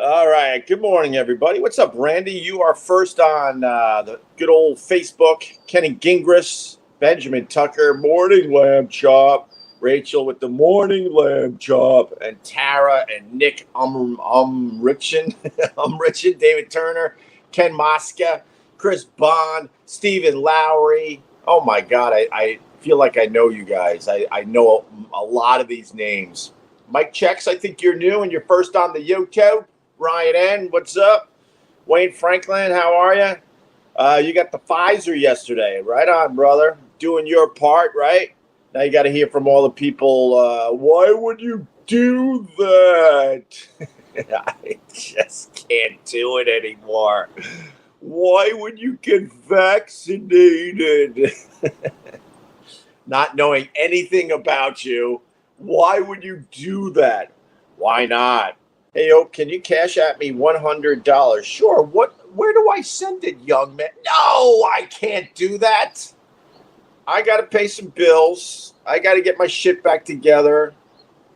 All right. Good morning, everybody. What's up, Randy? You are first on the good old Facebook. Kenny Gingras, Benjamin Tucker, Morning Lamb Chop, Rachel with the Morning Lamb Chop, and Tara and Nick Umrichen, David Turner, Ken Mosca, Chris Bond, Stephen Lowry. Oh, my God. I feel like I know you guys. I know a lot of these names. Mike Checks, I think you're new and you're first on the YouTube. Ryan N., what's up? Wayne Franklin, how are you? You got the Pfizer yesterday. Right on, brother. Doing your part, right? Now you got to hear from all the people. Why would you do that? I just can't do it anymore. Why would you get vaccinated? Not knowing anything about you. Why would you do that? Why not? Hey, can you cash at me $100? Sure. Where do I send it, young man? No, I can't do that. I got to pay some bills. I got to get my shit back together.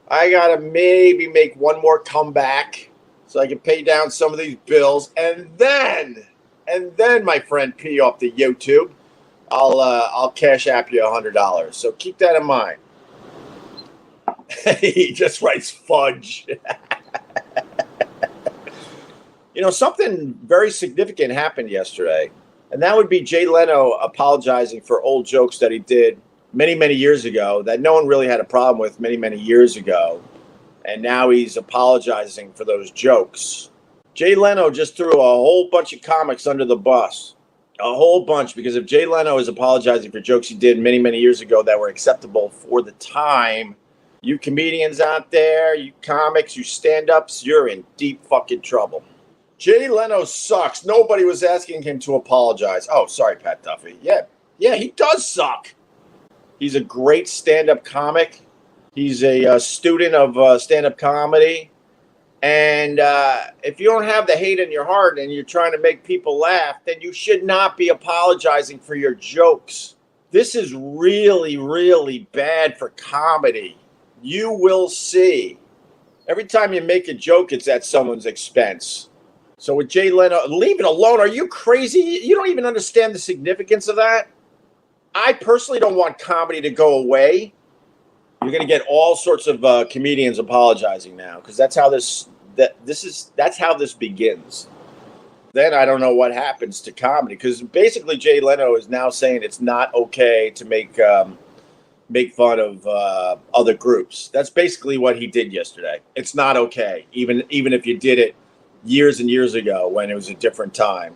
I got to maybe make one more comeback so I can pay down some of these bills. And then, my friend P off the YouTube, I'll cash app you $100. So keep that in mind. He just writes fudge. Something very significant happened yesterday, and that would be Jay Leno apologizing for old jokes that he did many, many years ago that no one really had a problem with many, many years ago, and now he's apologizing for those jokes. Jay Leno just threw a whole bunch of comics under the bus, a whole bunch, because if Jay Leno is apologizing for jokes he did many, many years ago that were acceptable for the time, you comedians out there, you comics, you stand-ups, you're in deep fucking trouble. Jay Leno sucks. Nobody was asking him to apologize. Oh, sorry, Pat Duffy. Yeah, he does suck. He's a great stand-up comic. He's a student of stand-up comedy. And if you don't have the hate in your heart and you're trying to make people laugh, then you should not be apologizing for your jokes. This is really, really bad for comedy. You will see. Every time you make a joke, it's at someone's expense. So with Jay Leno, leave it alone. Are you crazy? You don't even understand the significance of that? I personally don't want comedy to go away. You're going to get all sorts of comedians apologizing now because that's how that's how this begins. Then I don't know what happens to comedy because basically Jay Leno is now saying it's not okay to make fun of other groups. That's basically what he did yesterday. It's not okay, even if you did it years and years ago when it was a different time.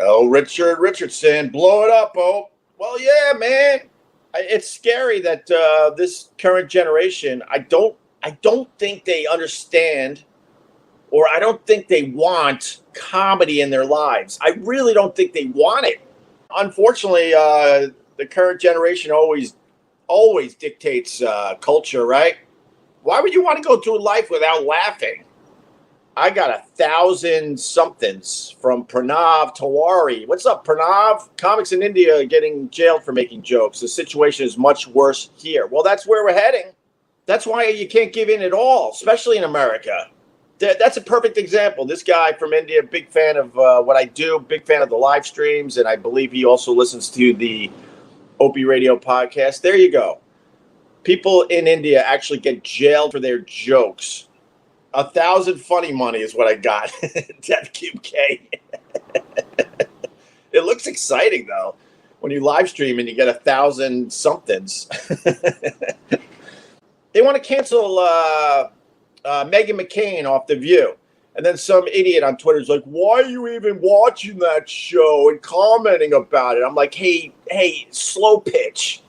Oh, Richard Richardson, blow it up, oh. Well, yeah, man. It's scary that this current generation, I don't think they understand, or I don't think they want comedy in their lives. I really don't think they want it. Unfortunately, the current generation always dictates culture, right? Why would you want to go through life without laughing? I got 1,000 somethings from Pranav Tawari. What's up, Pranav? Comics in India are getting jailed for making jokes. The situation is much worse here. Well, that's where we're heading. That's why you can't give in at all, especially in America. That's a perfect example. This guy from India, big fan of what I do, big fan of the live streams, and I believe he also listens to the Opie Radio podcast. There you go. People in India actually get jailed for their jokes. 1,000 funny money is what I got. Death Cube K. It looks exciting, though, when you live stream and you get 1,000 somethings. They want to cancel Meghan McCain off The View. And then some idiot on Twitter is like, why are you even watching that show and commenting about it? I'm like, hey, slow pitch.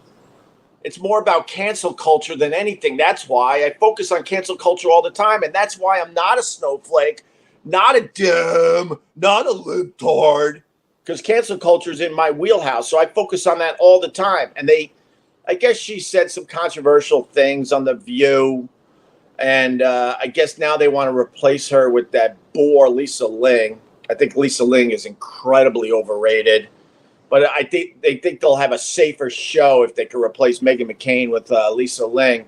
It's more about cancel culture than anything. That's why I focus on cancel culture all the time. And that's why I'm not a snowflake, not a dumb, not a libtard. Because cancel culture is in my wheelhouse. So I focus on that all the time. And I guess she said some controversial things on The View. And I guess now they want to replace her with that bore Lisa Ling. I think Lisa Ling is incredibly overrated. But I think they think they'll have a safer show if they can replace Meghan McCain with Lisa Ling.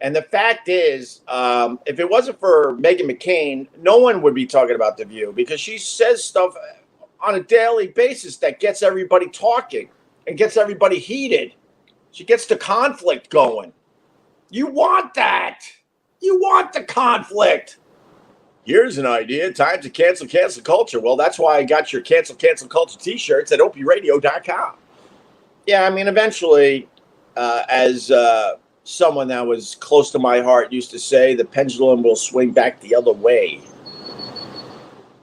And the fact is, if it wasn't for Meghan McCain, no one would be talking about The View because she says stuff on a daily basis that gets everybody talking and gets everybody heated. She gets the conflict going. You want that. You want the conflict. Here's an idea. Time to cancel culture. Well, that's why I got your cancel culture t-shirts at opieradio.com. Yeah, I mean, eventually, as someone that was close to my heart used to say, the pendulum will swing back the other way.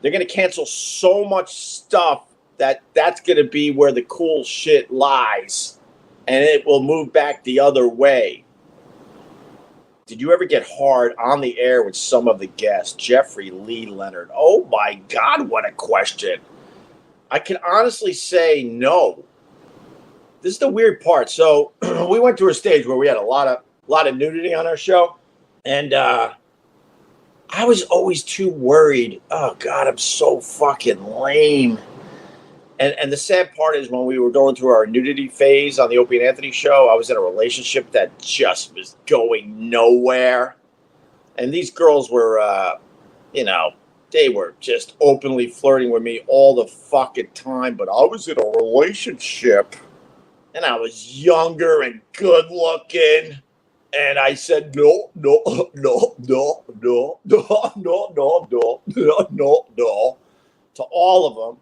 They're going to cancel so much stuff that's going to be where the cool shit lies, and it will move back the other way. Did you ever get hard on the air with some of the guests? Jeffrey Lee Leonard. Oh my God, what a question. I can honestly say no. This is the weird part. So we went through a stage where we had a lot of nudity on our show. And I was always too worried. Oh God, I'm so fucking lame. And the sad part is when we were going through our nudity phase on the Opie and Anthony show, I was in a relationship that just was going nowhere. And these girls were, they were just openly flirting with me all the fucking time. But I was in a relationship and I was younger and good looking. And I said, no, to all of them.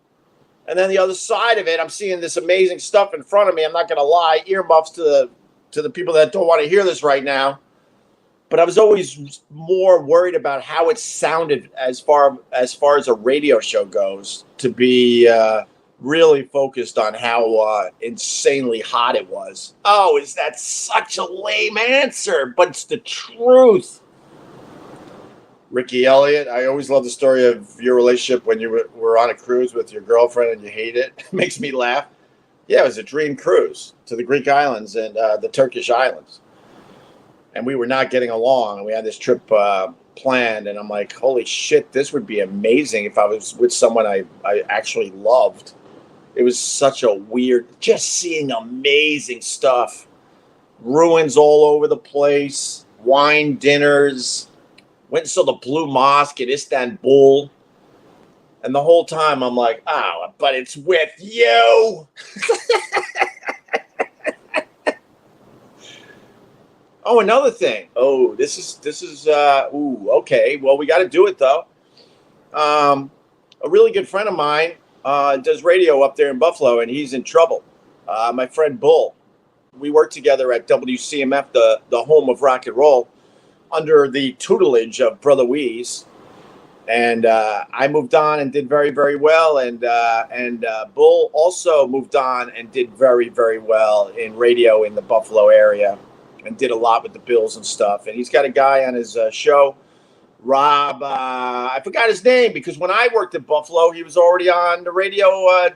And then the other side of it, I'm seeing this amazing stuff in front of me. I'm not going to lie, earmuffs to the people that don't want to hear this right now. But I was always more worried about how it sounded as far as a radio show goes, to be really focused on how insanely hot it was. Oh, is that such a lame answer? But it's the truth. Ricky Elliott, I always love the story of your relationship when you were on a cruise with your girlfriend and you hate it. It makes me laugh. Yeah, it was a dream cruise to the Greek islands and the Turkish islands. And we were not getting along. And we had this trip planned. And I'm like, holy shit, this would be amazing if I was with someone I actually loved. It was such a weird, just seeing amazing stuff. Ruins all over the place. Wine dinners. Went and saw the Blue Mosque in Istanbul. And the whole time I'm like, oh, but it's with you. Oh, another thing. Oh, this is okay. Well, we got to do it though. A really good friend of mine does radio up there in Buffalo, and he's in trouble. My friend Bull. We worked together at WCMF, the home of rock and roll, under the tutelage of Brother Weeze. And I moved on and did very, very well. And Bull also moved on and did very, very well in radio in the Buffalo area and did a lot with the Bills and stuff. And he's got a guy on his show, Rob. I forgot his name because when I worked in Buffalo, he was already on the radio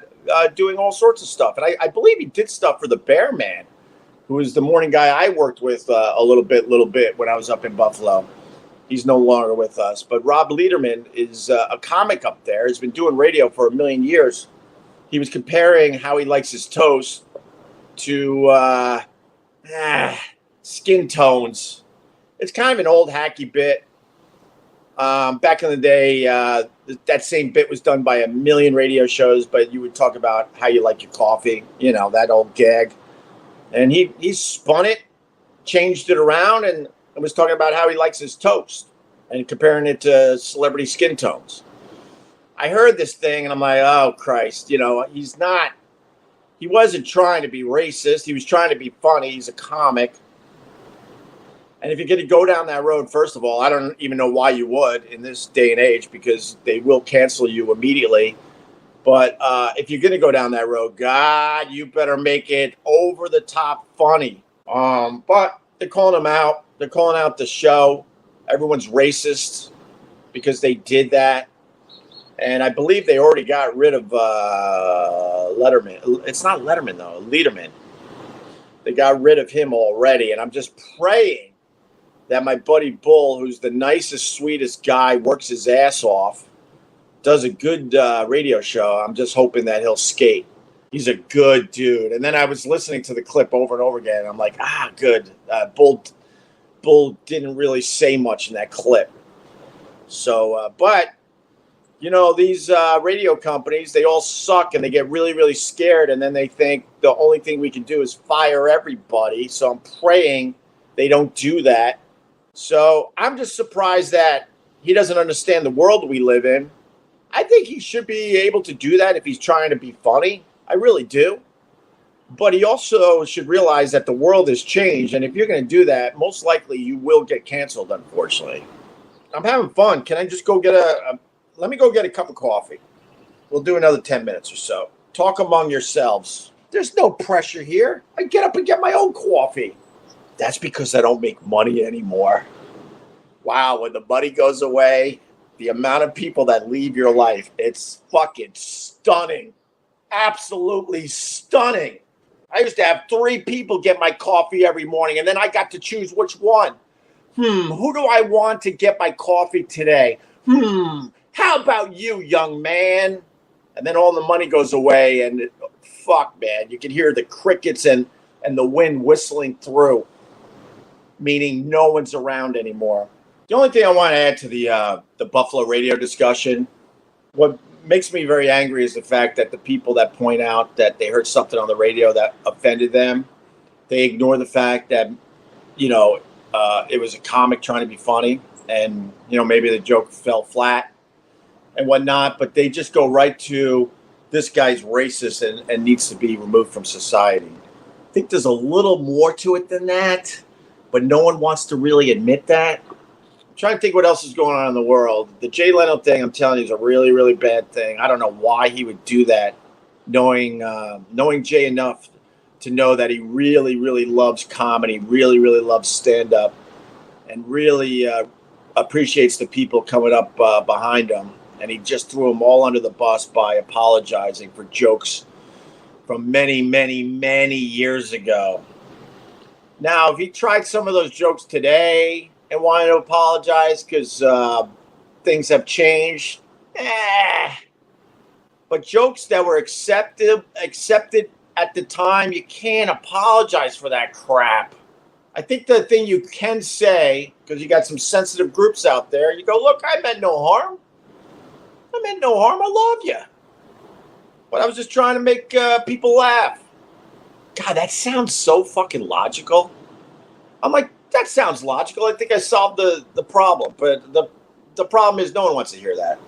doing all sorts of stuff. And I believe he did stuff for the Bear Man, who was the morning guy I worked with a little bit when I was up in Buffalo. He's no longer with us. But Rob Lederman is a comic up there. He's been doing radio for 1 million years. He was comparing how he likes his toast to skin tones. It's kind of an old hacky bit. Back in the day, that same bit was done by 1 million radio shows, but you would talk about how you like your coffee, that old gag. And he spun it, changed it around, and was talking about how he likes his toast and comparing it to celebrity skin tones. I heard this thing, and I'm like, oh, Christ. He wasn't trying to be racist. He was trying to be funny. He's a comic. And if you're going to go down that road, first of all, I don't even know why you would in this day and age, because they will cancel you immediately. But if you're going to go down that road, God, you better make it over the top funny. But they're calling him out. They're calling out the show. Everyone's racist because they did that. And I believe they already got rid of Letterman. It's not Letterman, though. Lederman. They got rid of him already. And I'm just praying that my buddy Bull, who's the nicest, sweetest guy, works his ass off, does a good radio show. I'm just hoping that he'll skate. He's a good dude. And then I was listening to the clip over and over again. And I'm like, good. people didn't really say much in that clip. So, but, these radio companies, they all suck and they get really, really scared. And then they think the only thing we can do is fire everybody. So I'm praying they don't do that. So I'm just surprised that he doesn't understand the world we live in. I think he should be able to do that if he's trying to be funny. I really do. But he also should realize that the world has changed. And if you're going to do that, most likely you will get canceled, unfortunately. I'm having fun. Can I just go get let me go get a cup of coffee. We'll do another 10 minutes or so. Talk among yourselves. There's no pressure here. I get up and get my own coffee. That's because I don't make money anymore. Wow, when the money goes away, the amount of people that leave your life, it's fucking stunning. Absolutely stunning. I used to have 3 people get my coffee every morning, and then I got to choose which one. Who do I want to get my coffee today? How about you, young man? And then all the money goes away, and fuck, man, you can hear the crickets and the wind whistling through, meaning no one's around anymore. The only thing I want to add to the Buffalo radio discussion, what makes me very angry is the fact that the people that point out that they heard something on the radio that offended them, they ignore the fact that, it was a comic trying to be funny and, maybe the joke fell flat and whatnot, but they just go right to this guy's racist and needs to be removed from society. I think there's a little more to it than that, but no one wants to really admit that. I'm trying to think what else is going on in the world. The Jay Leno thing, I'm telling you, is a really, really bad thing. I don't know why he would do that, knowing Jay enough to know that he really, really loves comedy, really, really loves stand-up, and really appreciates the people coming up behind him. And he just threw them all under the bus by apologizing for jokes from many, many, many years ago. Now, if he tried some of those jokes today and wanted to apologize because things have changed, but jokes that were accepted at the time, you can't apologize for that crap. I think the thing you can say, because you got some sensitive groups out there, you go, look, I meant no harm. I love you. But I was just trying to make people laugh. God, that sounds so fucking logical. I'm like, that sounds logical. I think I solved the problem. But the problem is no one wants to hear that.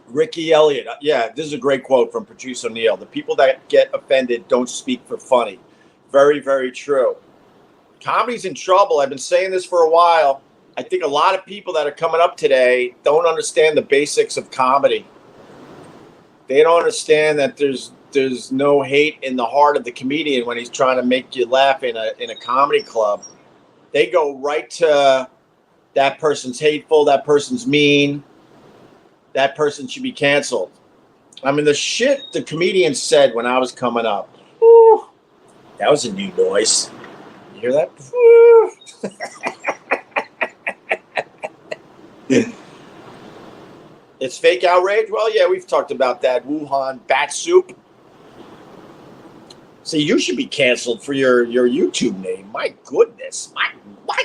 Ricky Elliott. Yeah, this is a great quote from Patrice O'Neill. The people that get offended don't speak for funny. Very, very true. Comedy's in trouble. I've been saying this for a while. I think a lot of people that are coming up today don't understand the basics of comedy. They don't understand that there's no hate in the heart of the comedian when he's trying to make you laugh in a comedy club. They go right to that person's hateful, that person's mean, that person should be canceled. I mean, the shit the comedian said when I was coming up, whew, that was a new noise. You hear that? It's fake outrage? Well, yeah, we've talked about that. Wuhan bat soup. See, you should be canceled for your YouTube name. My goodness. My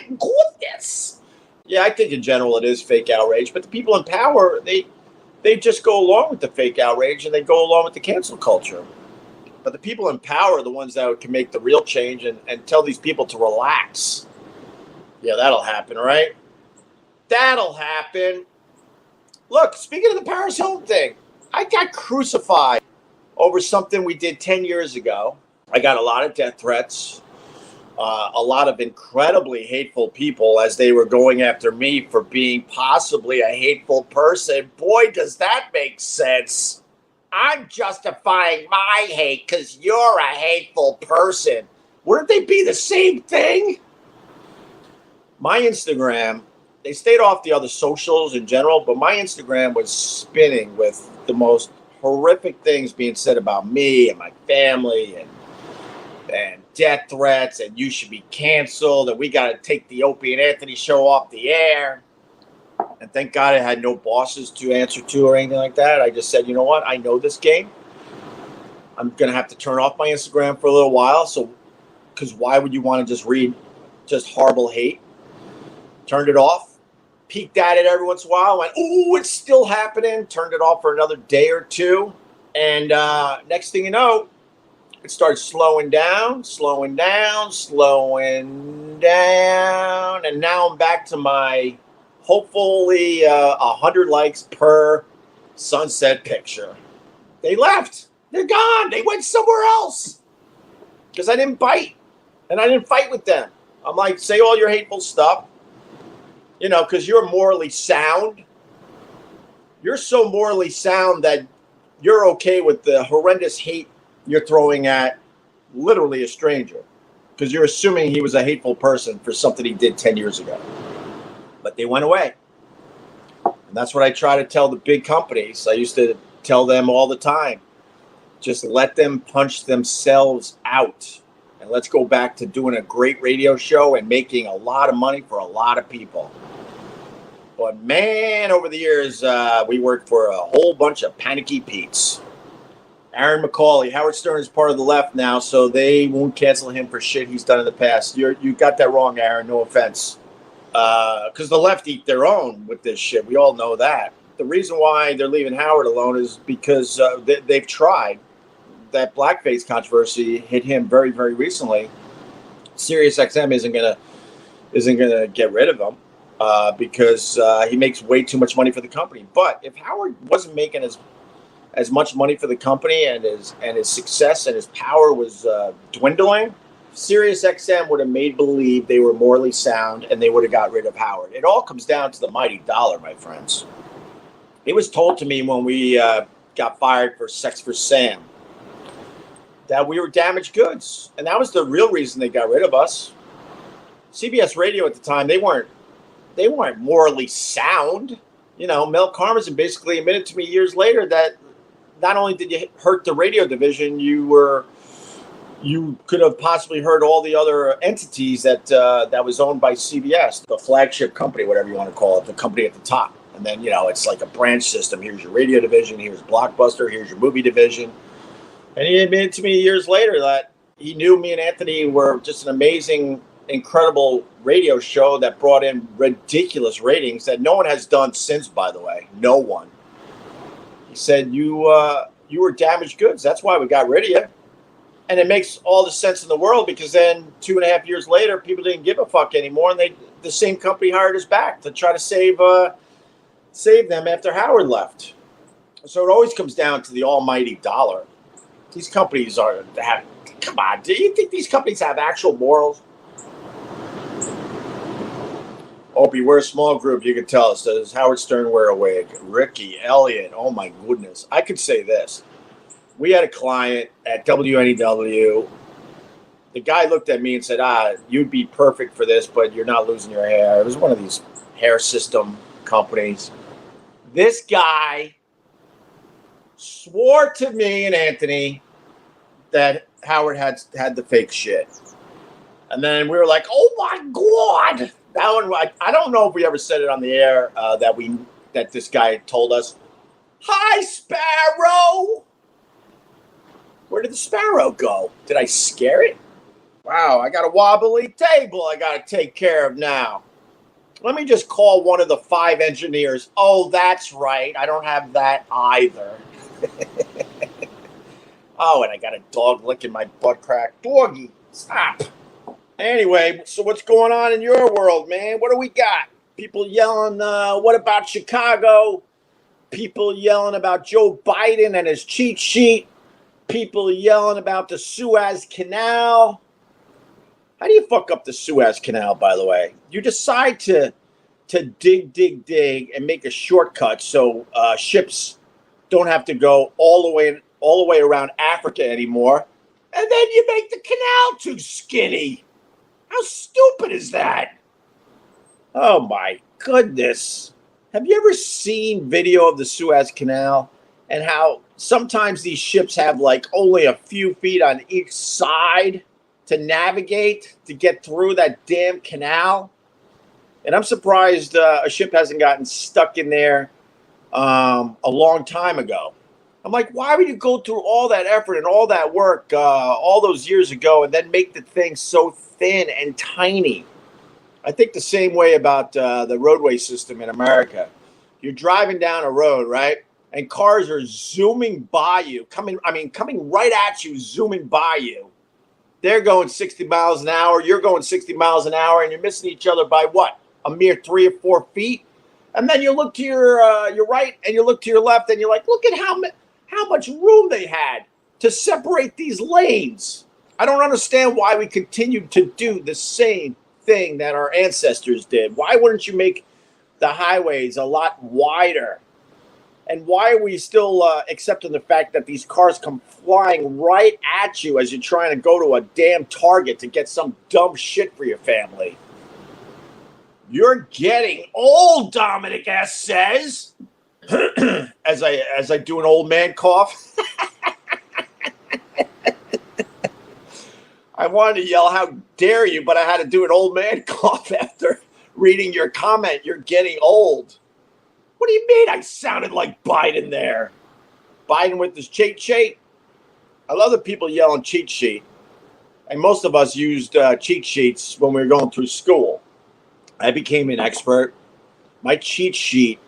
goodness. Yeah, I think in general it is fake outrage, but the people in power, they just go along with the fake outrage and they go along with the cancel culture. But the people in power are the ones that can make the real change and tell these people to relax. Yeah, that'll happen, right? That'll happen. Look, speaking of the Paris Hilton thing, I got crucified over something we did 10 years ago. I got a lot of death threats, a lot of incredibly hateful people as they were going after me for being possibly a hateful person. Boy, does that make sense. I'm justifying my hate because you're a hateful person. Wouldn't they be the same thing? My Instagram, they stayed off the other socials in general, but my Instagram was spinning with the most horrific things being said about me and my family and death threats and you should be canceled and we got to take the Opie and Anthony show off the air. And thank God I had no bosses to answer to or anything like that. I just said, you know what? I know this game. I'm going to have to turn off my Instagram for a little while. So, because why would you want to just read just horrible hate? turned it off, peeked at it every once in a while, went, ooh, it's still happening, turned it off for another day or two. And next thing you know, it started slowing down. And now I'm back to my hopefully 100 likes per sunset picture. They left. They're gone. They went somewhere else. Because I didn't bite. And I didn't fight with them. I'm like, say all your hateful stuff. You know, because you're morally sound. You're so morally sound that you're okay with the horrendous hate you're throwing at literally a stranger. Because you're assuming he was a hateful person for something he did 10 years ago. But they went away. And that's what I try to tell the big companies. I used to tell them all the time. Just let them punch themselves out. And let's go back to doing a great radio show and making a lot of money for a lot of people. But man, over the years, we worked for a whole bunch of panicky Pete's. Aaron McCauley, Howard Stern is part of the left now, so they won't cancel him for shit he's done in the past. You got that wrong, Aaron. No offense. Because the left eat their own with this shit. We all know that. The reason why they're leaving Howard alone is because they've tried. That blackface controversy hit him very, very recently. SiriusXM isn't gonna get rid of him because he makes way too much money for the company. But if Howard wasn't making as much money for the company and his success and his power was dwindling, SiriusXM would have made believe they were morally sound and they would have got rid of Howard. It all comes down to the mighty dollar, my friends. It was told to me when we got fired for Sex for Sam that we were damaged goods. And that was the real reason they got rid of us. CBS Radio at the time, they weren't morally sound. You know, Mel Karmazin basically admitted to me years later that not only did you hurt the radio division, you could have possibly hurt all the other entities that was owned by CBS, the flagship company, whatever you want to call it, the company at the top. And then, you know, it's like a branch system. Here's your radio division. Here's Blockbuster. Here's your movie division. And he admitted to me years later that he knew me and Anthony were just an amazing, incredible radio show that brought in ridiculous ratings that no one has done since, by the way. No one. He said, you were damaged goods. That's why we got rid of you. And it makes all the sense in the world because then 2.5 years later, people didn't give a fuck anymore. And the same company hired us back to try to save them after Howard left. So it always comes down to the almighty dollar. These companies come on, do you think these companies have actual morals? Opie, we're a small group. You can tell us. Does Howard Stern wear a wig? Ricky, Elliott, oh my goodness. I could say this. We had a client at WNEW. The guy looked at me and said, you'd be perfect for this, but you're not losing your hair. It was one of these hair system companies. This guy swore to me and Anthony that Howard had the fake shit. And then we were like, oh my God. That one, I don't know if we ever said it on the air that this guy told us, hi, Sparrow. Where did the sparrow go? Did I scare it? Wow, I got a wobbly table I got to take care of now. Let me just call one of the 5 engineers. Oh, that's right. I don't have that either. Oh, and I got a dog licking my butt crack. Doggy, stop. Anyway, so what's going on in your world, man? What do we got? People yelling, what about Chicago? People yelling about Joe Biden and his cheat sheet. People yelling about the Suez Canal. How do you fuck up the Suez Canal, by the way? You decide to dig and make a shortcut so ships don't have to go all the way around Africa anymore. And then you make the canal too skinny. How stupid is that? Oh, my goodness. Have you ever seen video of the Suez Canal and how sometimes these ships have like only a few feet on each side to navigate to get through that damn canal? And I'm surprised a ship hasn't gotten stuck in there a long time ago. I'm like, why would you go through all that effort and all that work all those years ago and then make the thing so thin and tiny? I think the same way about the roadway system in America. You're driving down a road, right? And cars are zooming by you, coming right at you, zooming by you. They're going 60 miles an hour. You're going 60 miles an hour, and you're missing each other by what? A mere 3 or 4 feet. And then you look to your right and you look to your left, and you're like, look at how much room they had to separate these lanes. I don't understand why we continue to do the same thing that our ancestors did. Why wouldn't you make the highways a lot wider? And why are we still accepting the fact that these cars come flying right at you as you're trying to go to a damn Target to get some dumb shit for your family? You're getting old, Dominic S. says, as I do an old man cough. I wanted to yell, how dare you, but I had to do an old man cough after reading your comment. You're getting old. What do you mean I sounded like Biden there? Biden with his cheat sheet? I love that people yelling cheat sheet. And most of us used cheat sheets when we were going through school. I became an expert. My cheat sheet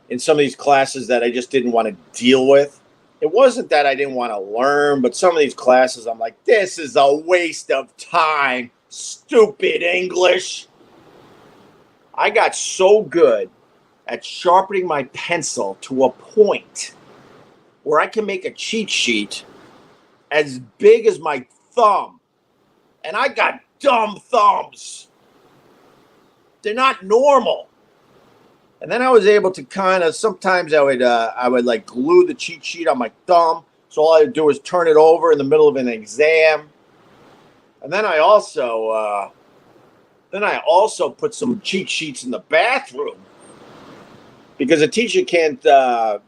in some of these classes that I just didn't want to deal with, it wasn't that I didn't want to learn, but some of these classes I'm like, this is a waste of time. Stupid English. I got so good at sharpening my pencil to a point where I can make a cheat sheet as big as my thumb. And I got dumb thumbs. They're not normal. And then I was able to kind of, sometimes I would like glue the cheat sheet on my thumb. So all I would do is turn it over in the middle of an exam. And then I also put some cheat sheets in the bathroom. Because a teacher can't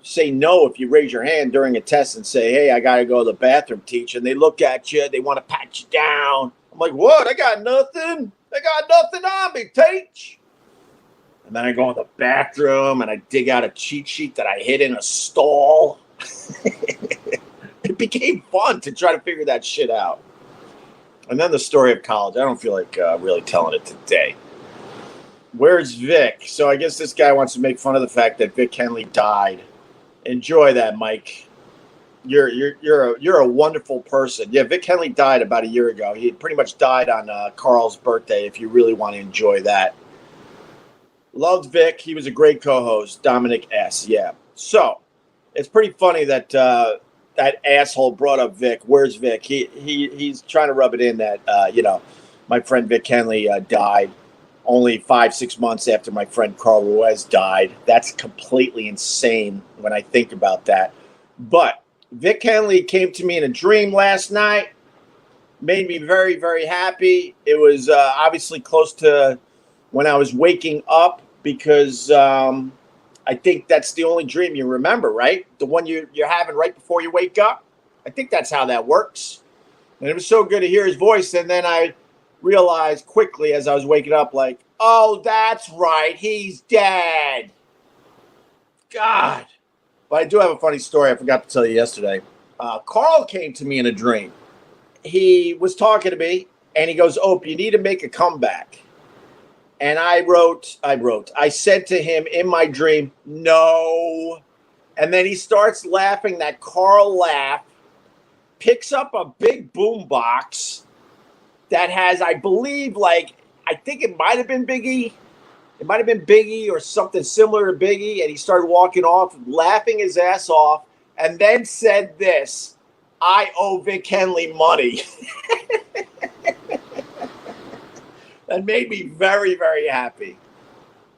say no if you raise your hand during a test and say, hey, I got to go to the bathroom, teacher. And they look at you. They want to pat you down. I'm like, what? I got nothing. I got nothing on me, teach. And then I go in the bathroom and I dig out a cheat sheet that I hid in a stall. It became fun to try to figure that shit out. And then the story of college. I don't feel like really telling it today. Where's Vic? So I guess this guy wants to make fun of the fact that Vic Henley died. Enjoy that, Mike. You're a wonderful person. Yeah, Vic Henley died about a year ago. He pretty much died on Carl's birthday, if you really want to enjoy that. Loved Vic. He was a great co-host. Dominic S. Yeah. So it's pretty funny that that asshole brought up Vic. Where's Vic? He's trying to rub it in that my friend Vic Henley died only 5-6 months after my friend Carl Ruiz died. That's completely insane when I think about that. But Vic Henley came to me in a dream last night. Made me very, very happy. It was obviously close to when I was waking up because I think that's the only dream you remember, right? The one you're having right before you wake up. I think that's how that works. And it was so good to hear his voice. And then I realized quickly as I was waking up, like, oh, that's right. He's dead. God. But I do have a funny story I forgot to tell you yesterday. Carl came to me in a dream. He was talking to me, and he goes, Opie, you need to make a comeback. And I said to him in my dream, no. And then he starts laughing that Carl laugh, picks up a big boombox that has, I believe, I think it might have been Biggie. It might have been Biggie or something similar to Biggie. And he started walking off, laughing his ass off, and then said this, I owe Vic Henley money. That made me very, very happy.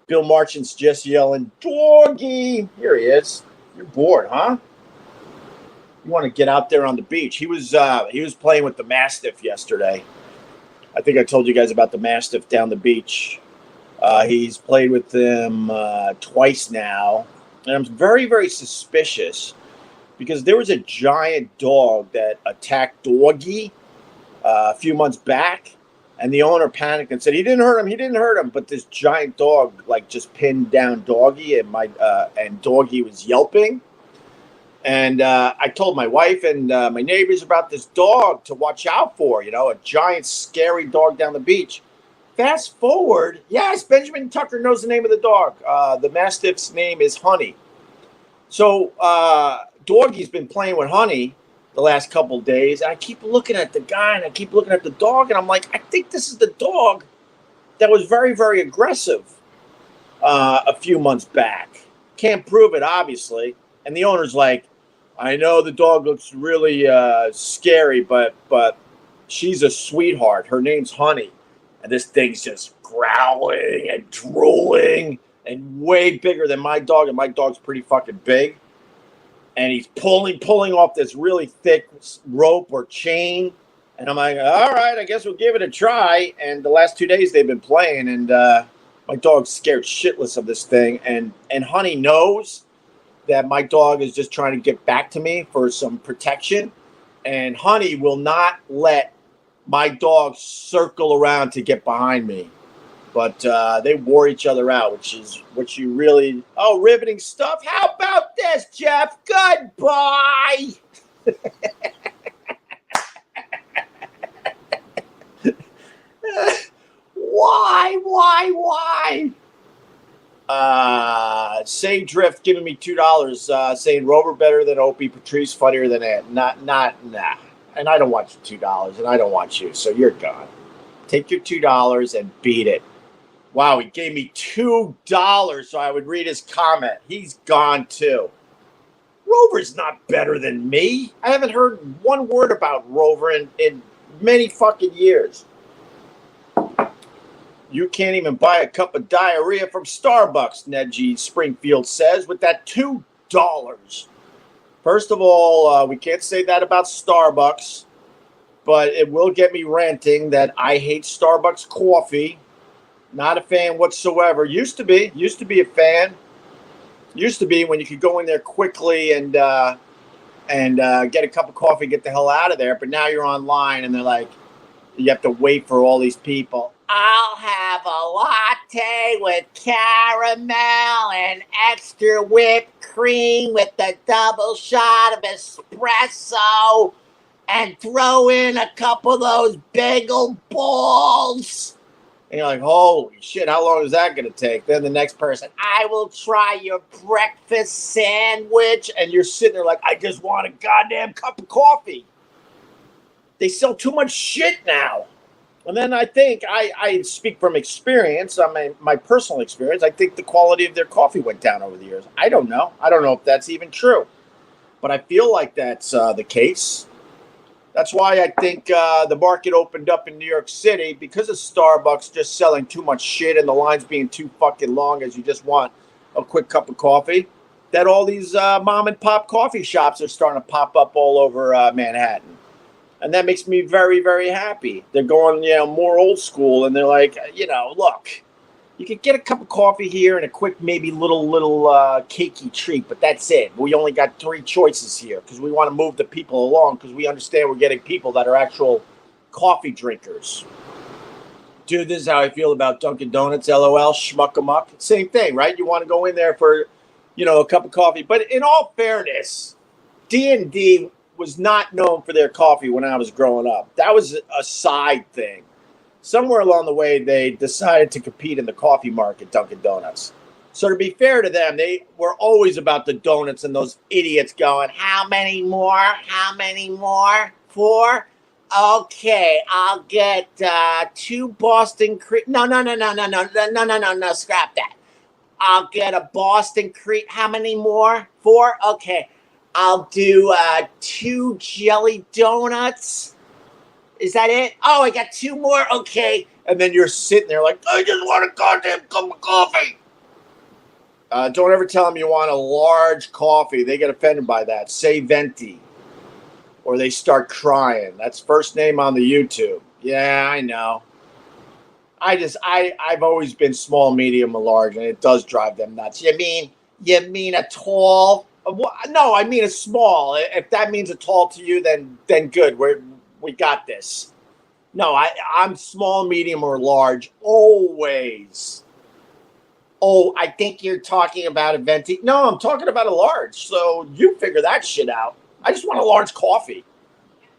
Bill Marchant's just yelling, doggy. Here he is. You're bored, huh? You want to get out there on the beach. He was playing with the Mastiff yesterday. I think I told you guys about the Mastiff down the beach. He's played with them twice now. And I'm very, very suspicious because there was a giant dog that attacked Doggy a few months back. And the owner panicked and said, he didn't hurt him. But this giant dog, just pinned down Doggy, and Doggy was yelping. And I told my wife and my neighbors about this dog to watch out for, a giant, scary dog down the beach. Fast forward. Yes, Benjamin Tucker knows the name of the dog. The Mastiff's name is Honey. So Doggy's been playing with Honey the last couple of days. I keep looking at the guy and I keep looking at the dog, and I'm like, I think this is the dog that was very, very aggressive a few months back. Can't prove it, obviously. And the owner's like, I know the dog looks really scary, but she's a sweetheart. Her name's Honey. And this thing's just growling and drooling and way bigger than my dog. And my dog's pretty fucking big. And he's pulling off this really thick rope or chain. And I'm like, all right, I guess we'll give it a try. And the last 2 days they've been playing. And my dog's scared shitless of this thing. And Honey knows that my dog is just trying to get back to me for some protection. And Honey will not let my dog circle around to get behind me. But they wore each other out, which is what you really... Oh, riveting stuff. How about this, Jeff? Goodbye. Why? Say Drift giving me $2, saying Rover better than Opie, Patrice funnier than Ed. Nah. And I don't want your $2, and I don't want you, so you're gone. Take your $2 and beat it. Wow, he gave me $2 so I would read his comment. He's gone too. Rover's not better than me. I haven't heard one word about Rover in many fucking years. You can't even buy a cup of diarrhea from Starbucks, Nedgy Springfield says, with that $2. First of all, we can't say that about Starbucks, but it will get me ranting that I hate Starbucks coffee. Not a fan whatsoever. Used to be a fan. Used to be when you could go in there quickly and get a cup of coffee, get the hell out of there. But now you're online and they're like, you have to wait for all these people. I'll have a latte with caramel and extra whipped cream with a double shot of espresso and throw in a couple of those bagel balls. And you're like, holy shit, how long is that going to take? Then the next person, I will try your breakfast sandwich. And you're sitting there like, I just want a goddamn cup of coffee. They sell too much shit now. And then I think, I speak from experience, my personal experience, I think the quality of their coffee went down over the years. I don't know. I don't know if that's even true. But I feel like that's the case. That's why I think the market opened up in New York City because of Starbucks just selling too much shit and the lines being too fucking long as you just want a quick cup of coffee, that all these mom and pop coffee shops are starting to pop up all over Manhattan. And that makes me very, very happy. They're going, more old school. And they're like, look, you could get a cup of coffee here and a quick, maybe little cakey treat. But that's it. We only got 3 choices here because we want to move the people along because we understand we're getting people that are actual coffee drinkers. Dude, this is how I feel about Dunkin' Donuts, LOL, schmuck-a-muck. Same thing, right? You want to go in there for, a cup of coffee. But in all fairness, D&D was not known for their coffee when I was growing up. That was a side thing. Somewhere along the way, they decided to compete in the coffee market, Dunkin' Donuts. So to be fair to them, they were always about the donuts and those idiots going, how many more? How many more? 4? Okay, I'll get 2 Boston cream. No, scrap that. I'll get a Boston cream. How many more? 4? Okay. I'll do 2 jelly donuts. Is that it? Oh, I got 2 more. Okay. And then you're sitting there like, I just want a goddamn cup of coffee. Don't ever tell them you want a large coffee. They get offended by that. Say venti. Or they start crying. That's first name on the YouTube. Yeah, I know. I've always been small, medium, or large, and it does drive them nuts. You mean a tall? No, I mean a small. If that means a tall to you, then good. We got this. No, I'm small, medium, or large always. Oh, I think you're talking about a venti. No, I'm talking about a large. So you figure that shit out. I just want a large coffee.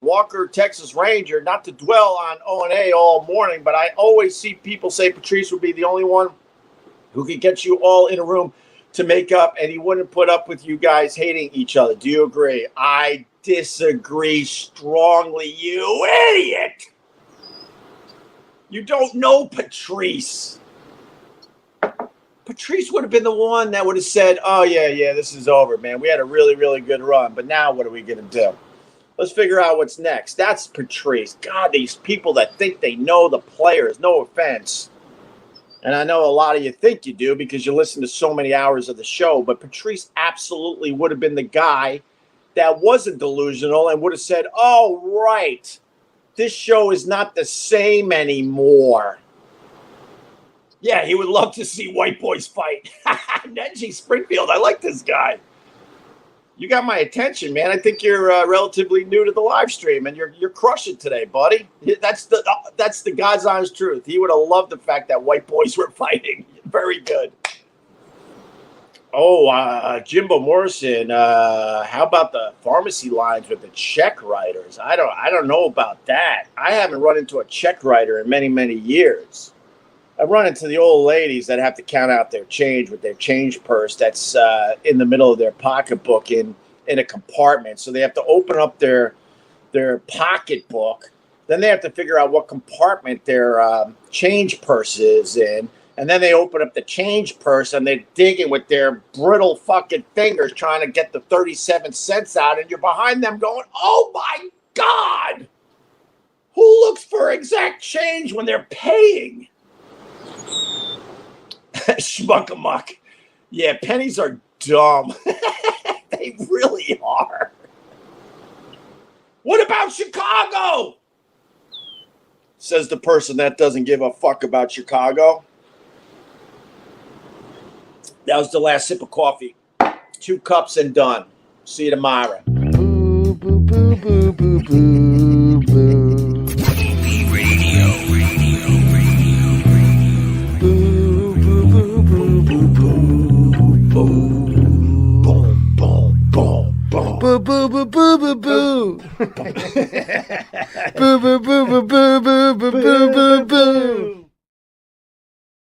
Walker, Texas Ranger, not to dwell on O&A all morning, but I always see people say Patrice would be the only one who could get you all in a room to make up, and he wouldn't put up with you guys hating each other. Do you agree? I disagree strongly, you idiot. You don't know Patrice. Patrice would have been the one that would have said, oh, yeah, this is over, man. We had a really, really good run, but now what are we going to do? Let's figure out what's next. That's Patrice. God, these people that think they know the players, no offense. And I know a lot of you think you do because you listen to so many hours of the show, but Patrice absolutely would have been the guy that wasn't delusional and would have said, oh, right, this show is not the same anymore. Yeah, he would love to see white boys fight. Neji Springfield, I like this guy. You got my attention, man. I think you're relatively new to the live stream, and you're crushing today, buddy. That's the God's honest truth. He would have loved the fact that white boys were fighting. Very good. Oh, Jimbo Morrison. How about the pharmacy lines with the check writers? I don't know about that. I haven't run into a check writer in many, many years. I run into the old ladies that have to count out their change with their change purse that's in the middle of their pocketbook in a compartment. So they have to open up their pocketbook. Then they have to figure out what compartment their change purse is in. And then they open up the change purse and they're digging with their brittle fucking fingers trying to get the 37 cents out. And you're behind them going, oh, my God. Who looks for exact change when they're paying? Schmuck-a-muck. Yeah, pennies are dumb. They really are. What about Chicago? Says the person that doesn't give a fuck about Chicago. That was the last sip of coffee. 2 cups and done. See you tomorrow. Boo, boo, boo, boo, boo, boo, boo. Opie Radio. Boo boo boo boo boo boo. Boo boo boo